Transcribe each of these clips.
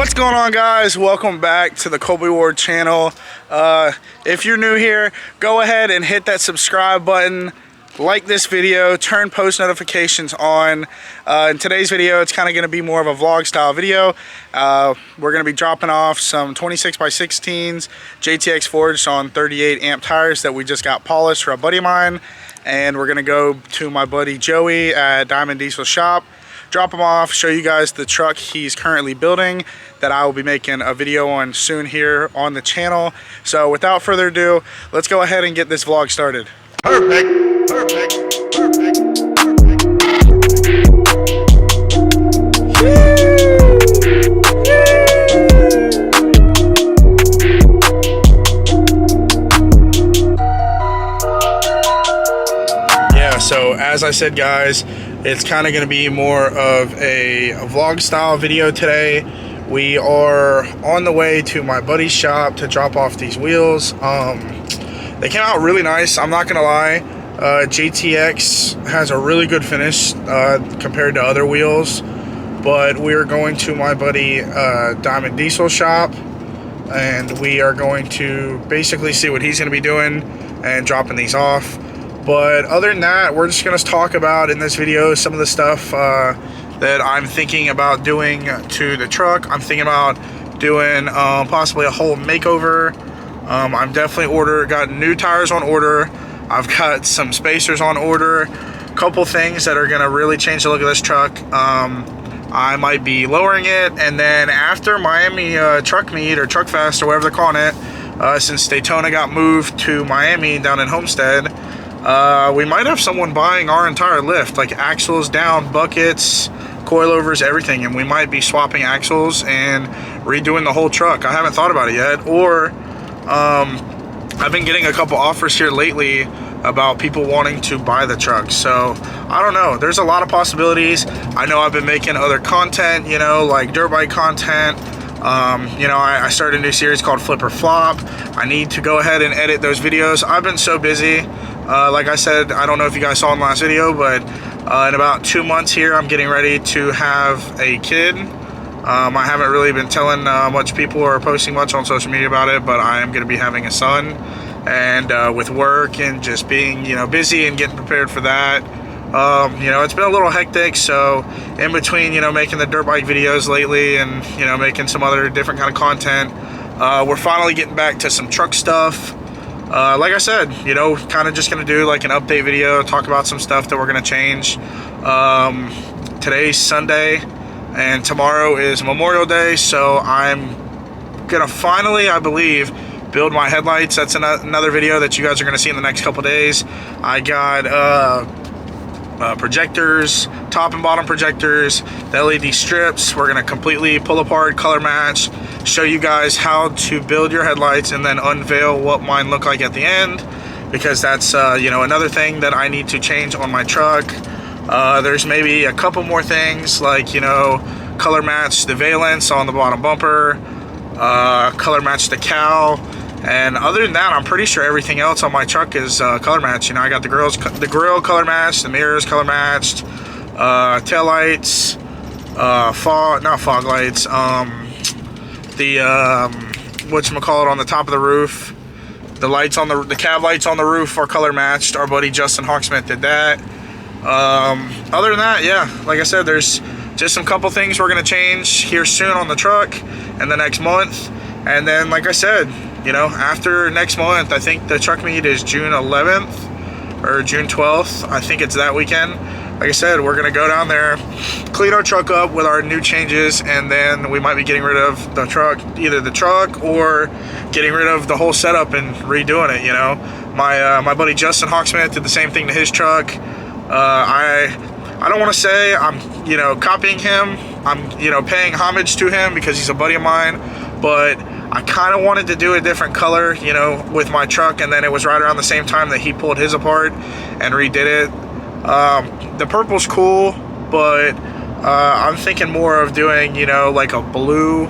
What's going on, guys? Welcome back to the Colby Ward channel. If you're new here, go ahead and hit that subscribe button, like this video, turn post notifications on. In today's video, it's kind of going to be more of a vlog style video. We're going to be dropping off some 26x16s JTX Forged on 38 amp tires that we just got polished for a buddy of mine, and we're going to go to my buddy Joey at Diamond Diesel Shop, drop him off, show you guys the truck he's currently building that I will be making a video on soon here on the channel. So without further ado, let's go ahead and get this vlog started. Perfect, perfect, perfect, Yeah, so as I said, guys, it's kind of going to be more of a vlog style video today. We are on the way to my buddy's shop to drop off these wheels. They came out really nice, I'm not going to lie. JTX has a really good finish compared to other wheels. But we're going to my buddy Diamond Diesel Shop, and we are going to basically see what he's going to be doing and dropping these off. But other than that, we're just going to talk about in this video some of the stuff that I'm thinking about doing to the truck. I'm thinking about doing possibly a whole makeover. I'm definitely got new tires on order. I've got some spacers on order. A couple things that are going to really change the look of this truck. I might be lowering it, and then after Miami Truck Meet or Truck Fest or whatever they're calling it, since Daytona got moved to Miami down in Homestead, we might have someone buying our entire lift, like axles down, buckets, coilovers, everything, and we might be swapping axles and redoing the whole truck. I haven't thought about it yet. Or I've been getting a couple offers here lately about people wanting to buy the truck, so I don't know, there's a lot of possibilities. I know I've been making other content, you know, like dirt bike content. You know, I started a new series called Flip or Flop. I need to go ahead and edit those videos. I've been so busy. Like I said, I don't know if you guys saw in the last video, but in about 2 months here, I'm getting ready to have a kid. I haven't really been telling much people or posting much on social media about it, but I am going to be having a son. And with work and just being, you know, busy and getting prepared for that, you know, it's been a little hectic. So in between, you know, making the dirt bike videos lately and, you know, making some other different kind of content, we're finally getting back to some truck stuff. Like I said, you know, kind of just going to do like an update video, talk about some stuff that we're going to change. Today's Sunday and tomorrow is Memorial Day, so I'm going to finally, I believe, build my headlights. That's another video that you guys are going to see in the next couple days. I got projectors, top and bottom projectors, the LED strips. We're going to completely pull apart, color match, show you guys how to build your headlights, and then unveil what mine look like at the end, because that's you know, another thing that I need to change on my truck. There's maybe a couple more things, like, you know, color match the valence on the bottom bumper, color match the cowl. And other than that, I'm pretty sure everything else on my truck is color matched. You know, I got the grill color matched, the mirrors color matched, tail lights, not fog lights, the whatchamacallit on the top of the roof, the lights on the cab lights on the roof are color matched. Our buddy Justin Hawksmith did that. Other than that, yeah, like I said, there's just some couple things we're gonna change here soon on the truck in the next month. And then, like I said, you know, after next month, I think the truck meet is June 11th or June 12th. I think it's that weekend. Like I said, we're going to go down there, clean our truck up with our new changes, and then we might be getting rid of the truck, either the truck or getting rid of the whole setup and redoing it, you know. My buddy Justin Hawksmith did the same thing to his truck. I don't want to say I'm, you know, copying him. I'm, you know, paying homage to him because he's a buddy of mine, but I kind of wanted to do a different color, you know, with my truck, and then it was right around the same time that he pulled his apart and redid it. The purple's cool, but I'm thinking more of doing, you know, like a blue,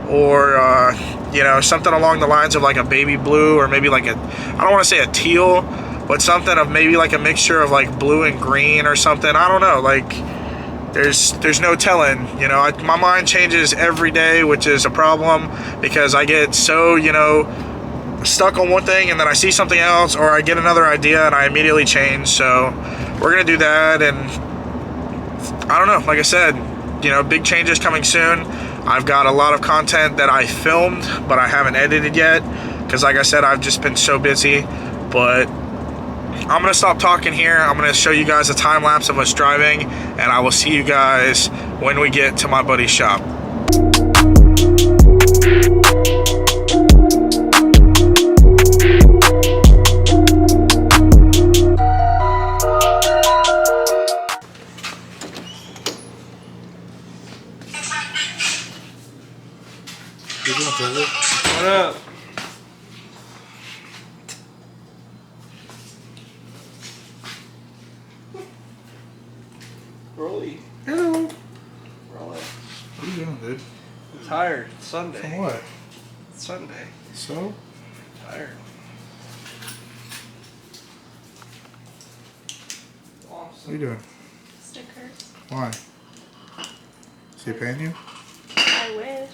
or you know, something along the lines of like a baby blue, or maybe like a, I don't want to say a teal, but something of maybe like a mixture of like blue and green or something. I don't know, like there's no telling, you know. My mind changes every day, which is a problem because I get so, you know, stuck on one thing and then I see something else, or I get another idea and I immediately change. So we're gonna do that, and I don't know, like I said, you know, big changes coming soon. I've got a lot of content that I filmed but I haven't edited yet because, like I said, I've just been so busy. But I'm gonna stop talking here. I'm gonna show you guys a time lapse of us driving, and I will see you guys when we get to my buddy's shop. What up? Rolly. Hello. Rolly. What are you doing, dude? I'm tired. It's Sunday. From what? It's Sunday. So? Tired. Awesome. What are you doing? Stickers. Why? Is he paying you? I wish.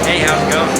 Hey, how's it going?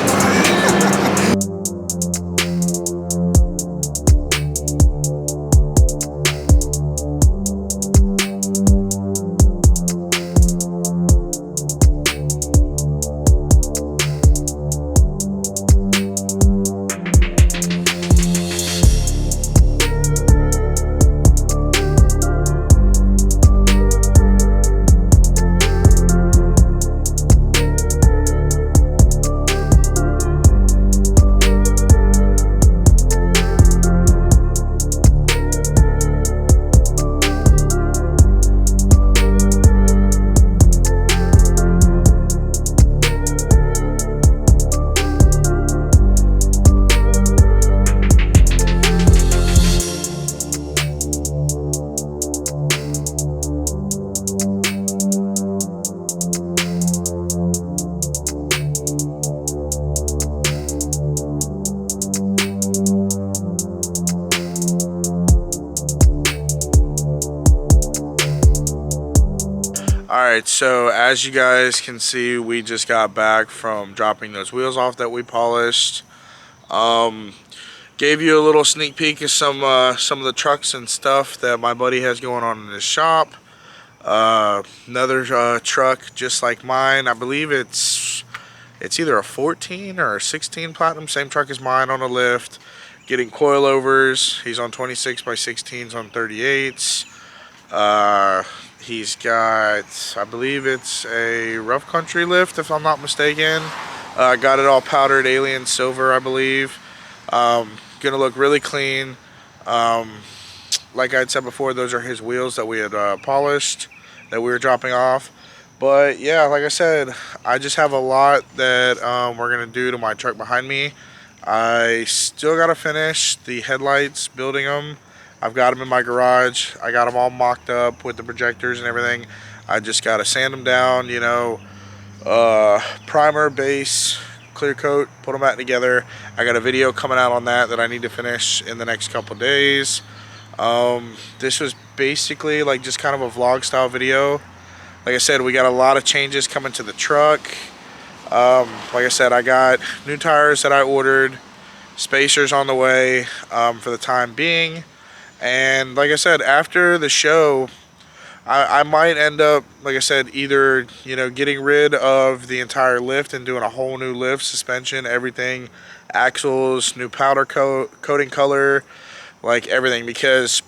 Alright, so as you guys can see, we just got back from dropping those wheels off that we polished. Gave you a little sneak peek of some of the trucks and stuff that my buddy has going on in his shop. Another truck just like mine. I believe it's either a 14 or a 16 platinum, same truck as mine, on a lift. Getting coilovers. He's on 26 by 16s on 38s. He's got, I believe it's a rough country lift, if I'm not mistaken. Got it all powdered alien silver, I believe. Gonna look really clean. Like I said before, those are his wheels that we had polished, that we were dropping off. But yeah, like I said, I just have a lot that we're gonna do to my truck behind me. I still gotta finish the headlights, building them. I've got them in my garage. I got them all mocked up with the projectors and everything. I just got to sand them down, you know, primer, base, clear coat, put them back together. I got a video coming out on that I need to finish in the next couple days. This was basically like just kind of a vlog style video. Like I said, we got a lot of changes coming to the truck. Like I said, I got new tires that I ordered, spacers on the way for the time being. And like I said, after the show, I might end up, like I said, either, you know, getting rid of the entire lift and doing a whole new lift, suspension, everything, axles, new powder coating color, like everything, because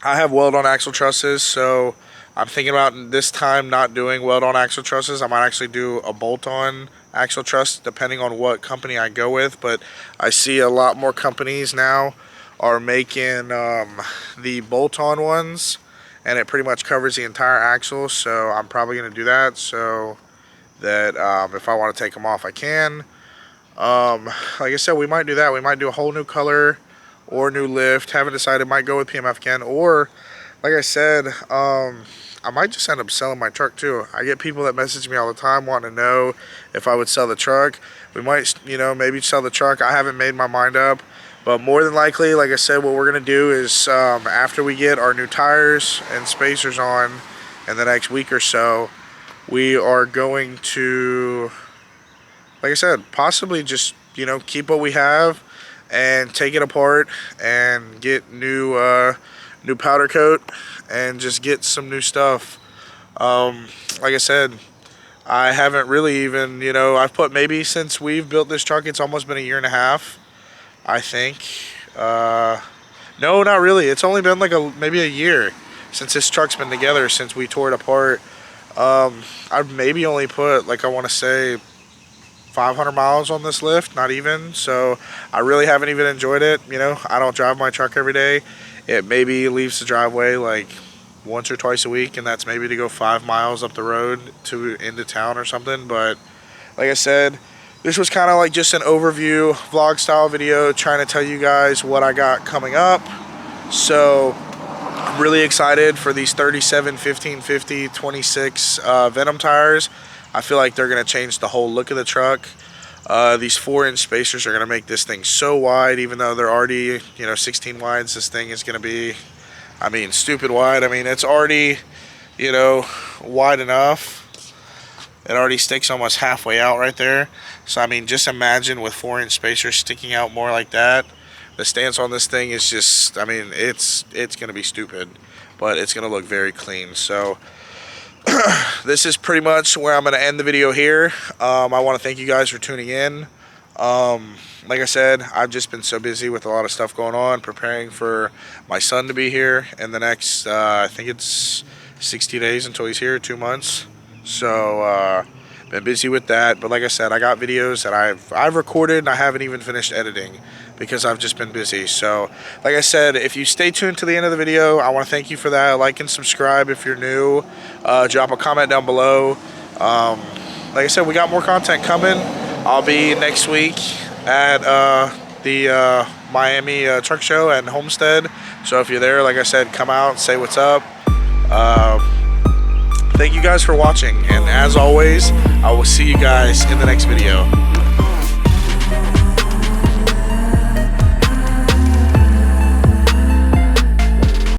I have weld-on axle trusses. So I'm thinking about this time not doing weld-on axle trusses. I might actually do a bolt-on axle trust depending on what company I go with, but I see a lot more companies now are making the bolt-on ones, and it pretty much covers the entire axle. So I'm probably going to do that so that if I want to take them off, I can. Like I said, we might do that. We might do a whole new color or new lift. Haven't decided. Might go with PMF again, or like I said, I might just end up selling my truck too. I get people that message me all the time wanting to know if I would sell the truck. We might, you know, maybe sell the truck. I haven't made my mind up, but more than likely, like I said, what we're gonna do is after we get our new tires and spacers on in the next week or so, we are going to, like I said, possibly just, you know, keep what we have and take it apart and get new powder coat and just get some new stuff. Like I said, I haven't really even, you know, I've put, maybe since we've built this truck, it's almost been a year and a half, I think. No, not really. It's only been like maybe a year since this truck's been together, since we tore it apart. I've maybe only put, like, I want to say 500 miles on this lift, not even. So I really haven't even enjoyed it. You know, I don't drive my truck every day. It maybe leaves the driveway like once or twice a week, and that's maybe to go 5 miles up the road to into town or something. But like I said, this was kind of like just an overview vlog style video, trying to tell you guys what I got coming up. So I'm really excited for these 37 1550 26 Venom tires. I feel like they're going to change the whole look of the truck. These 4-inch spacers are going to make this thing so wide, even though they're already, you know, 16 wides. This thing is going to be, I mean, stupid wide. I mean, it's already, you know, wide enough. It already sticks almost halfway out right there. So, I mean, just imagine with 4-inch spacers sticking out more like that. The stance on this thing is just, I mean, it's going to be stupid, but it's going to look very clean. So this is pretty much where I'm going to end the video here. I want to thank you guys for tuning in. Like I said, I've just been so busy with a lot of stuff going on, preparing for my son to be here in the next, I think it's 60 days until he's here, 2 months. So, been busy with that. But like I said, I got videos that I've recorded and I haven't even finished editing because I've just been busy. So, like I said, if you stay tuned to the end of the video, I want to thank you for that. Like and subscribe if you're new. Drop a comment down below. Like I said, we got more content coming. I'll be next week at the Miami Truck Show at Homestead. So if you're there, like I said, come out and say what's up. Thank you guys for watching, and as always, I will see you guys in the next video.